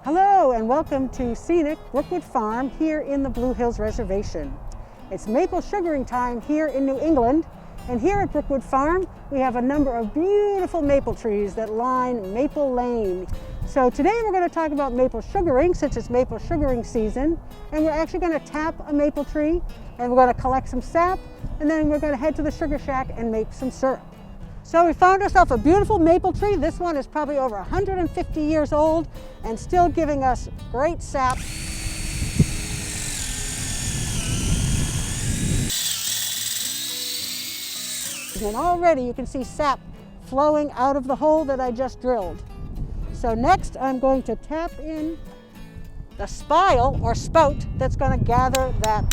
Hello and welcome to scenic Brookwood Farm here in the Blue Hills Reservation. It's maple sugaring time here in New England, and here at Brookwood Farm we have a number of beautiful maple trees that line Maple Lane. So today we're going to talk about maple sugaring since it's maple sugaring season, and we're actually going to tap a maple tree and we're going to collect some sap, and then we're going to head to the sugar shack and make some syrup. So we found ourselves a beautiful maple tree. This one is probably over 150 years old and still giving us great sap. And already you can see sap flowing out of the hole that I just drilled. So next I'm going to tap in the spile or spout that's going to gather that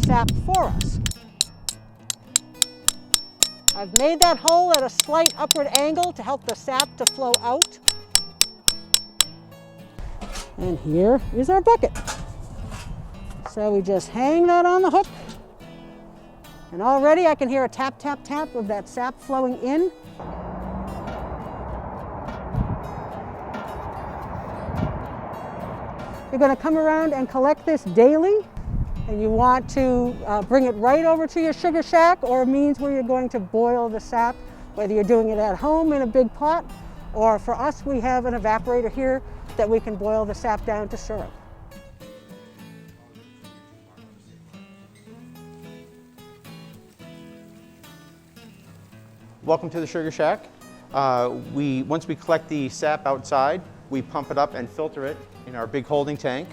sap for us. I've made that hole at a slight upward angle to help the sap to flow out. And here is our bucket. So we just hang that on the hook. And already I can hear a tap, tap, tap of that sap flowing in. You're going to come around and collect this daily. And you want to bring it right over to your sugar shack or a means where you're going to boil the sap, whether you're doing it at home in a big pot, or for us we have an evaporator here that we can boil the sap down to syrup. Welcome to the sugar shack. Once we collect the sap outside, we pump it up and filter it in our big holding tank.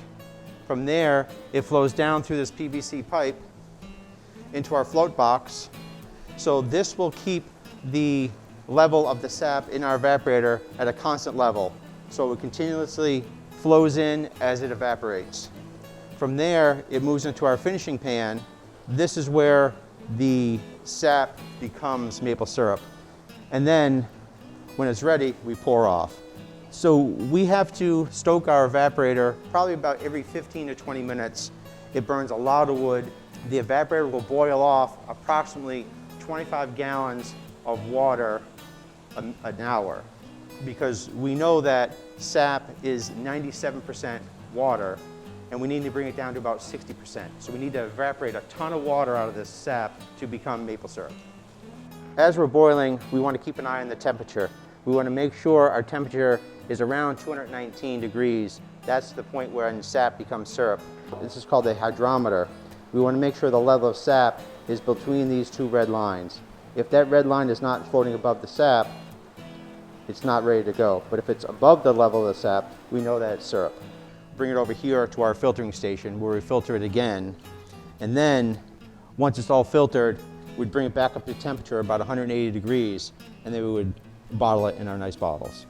From there, it flows down through this PVC pipe into our float box. So this will keep the level of the sap in our evaporator at a constant level. So it continuously flows in as it evaporates. From there, it moves into our finishing pan. This is where the sap becomes maple syrup. And then, when it's ready, we pour off. So we have to stoke our evaporator probably about every 15 to 20 minutes. It burns a lot of wood. The evaporator will boil off approximately 25 gallons of water an hour, because we know that sap is 97% water and we need to bring it down to about 60%. So we need to evaporate a ton of water out of this sap to become maple syrup. As we're boiling, we want to keep an eye on the temperature. We want to make sure our temperature is around 219 degrees. That's the point where the sap becomes syrup. This is called a hydrometer. We want to make sure the level of sap is between these two red lines. If that red line is not floating above the sap, it's not ready to go. But if it's above the level of the sap, we know that it's syrup. Bring it over here to our filtering station where we filter it again. And then, once it's all filtered, we'd bring it back up to temperature about 180 degrees, and then we would bottle it in our nice bottles.